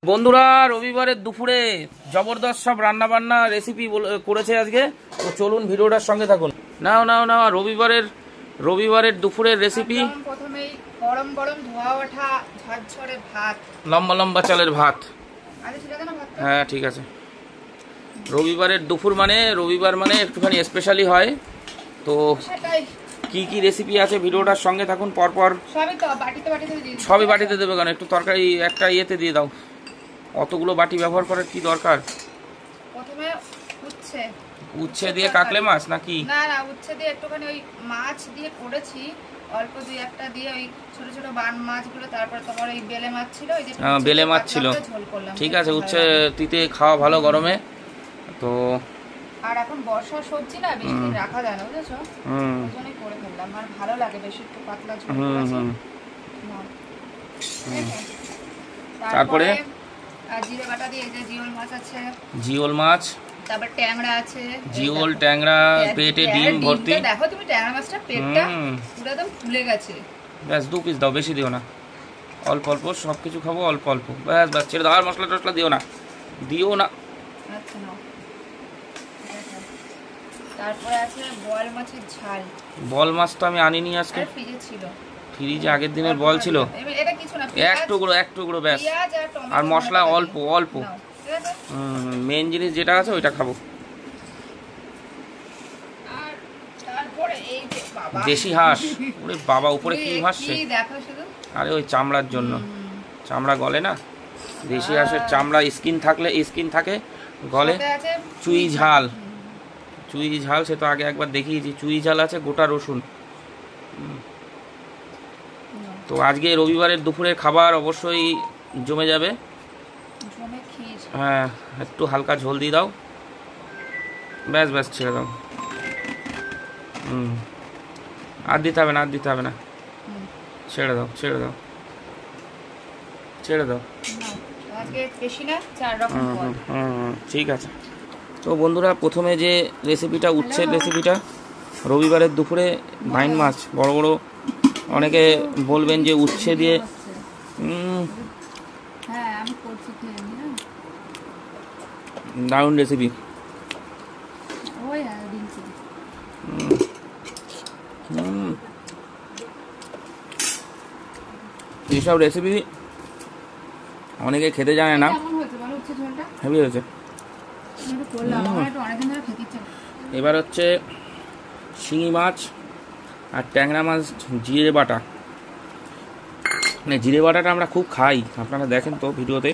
বন্ধুরা রবিবারের দুপুরে জবরদস্ত সব রান্না বান্না রেসিপি করেছে আজকে, তো চলুন ভিডিওটার সঙ্গে থাকুন। নাও নাও নাও রবিবারের দুপুরের রেসিপি। প্রথমেই গরম গরম ধোয়া ওঠা ঝরঝরে ভাত, লম্বা লম্বা চালের ভাত। হ্যাঁ ঠিক আছে। রবিবারের দুপুর মানে রবিবার মানে একটুখানি স্পেশালি হয়, তো কি কি রেসিপি আছে ভিডিওটার সঙ্গে থাকুন। পরপর সবই বাটিতে দেবে কেন, একটু তরকারি একটা ইয়েতে দিয়ে দাও। অতগুলো বাটি ব্যবহার করার কি দরকার? প্রথমে উচ্ছে দিয়ে কাকলে মাছ নাকি? না না, উচ্ছে দিয়ে একটুখানি ওই মাছ দিয়ে করেছি, অল্প দুই একটা দিয়ে ওই ছোট ছোট বান মাছগুলো। তারপর তোমার ওই বেলে মাছ ছিল, ওই যে বেলে মাছ ছিল। ঠিক আছে, উচ্ছে তিতে খাওয়া ভালো গরমে তো। আর এখন বর্ষার সবজি না বেশি দিন রাখা যায় না, বুঝেছো? ওই জন্যই করে ফেললাম, আর ভালো লাগে বেশি একটু পাতলা ঝোল করেছি। তারপরে জিরে বাটা দিয়ে এই যে জিওল মাছ আছে, জিওল মাছ, তারপর ট্যাংরা আছে, জিওল ট্যাংরা, পেটে ডিম ভর্তি। দেখো তুমি ট্যাংরা মাছটা পেটটা পুরো একদম ফুলে গেছে। ব্যাস 2 পিস দাও, বেশি দিও না, অল্প অল্প সবকিছু খাবো, অল্প অল্প ব্যাস ব্যাস, ছেড়ে দাও। আর মশলা টসলা দিও না। আচ্ছা নাও। তারপরে আছে বল মাছের ঝাল। বল মাছ তো আমি আনিনি আজকে, ফ্রিজে ছিল। ফ্রিজে আগের দিনের বল ছিল। এটা কিছু না, এক টুকরো ব্যাস। আর মশলা অল্প অল্প। মেন জিনিস যেটা আছে ওইটা খাবো। আর তারপরে এই যে বাবা দেশি হাঁস। ওরে বাবা, উপরে কি ভাসছে? দেখো শুধু। আরে ওই চামড়ার জন্য, চামড়া গলে না। দেশি হাঁসের চামড়া স্কিন থাকে গলে। চুই ঝাল, সে তো আগে একবার দেখিয়েছি। চুই ঝাল আছে, গোটা রসুন। তো আজকে রবিবারের দুপুরের খাবার অবশ্যই জমে যাবে। হ্যাঁ, একটু হালকা ঝোল দিয়ে দাও, ব্যাস ব্যাস, ছেড়ে দাও। আর দিতে হবে না, ছেড়ে দাও। ঠিক আছে। তো বন্ধুরা, প্রথমে যে রেসিপিটা, উচ্ছের রেসিপিটা, রবিবারের দুপুরে বাইন মাছ বড় বড়। অনেকে বলবেন যে উচ্ছে দিয়ে দারুণ রেসিপি। এইসব রেসিপি অনেকে খেতে জানে না, হেভি হয়েছে। এবার হচ্ছে শিঙি মাছ আর ট্যাংরা মাছ জিরে বাটা। মানে জিরে বাটাটা আমরা খুব খাই, আপনারা দেখেন তো ভিডিওতে।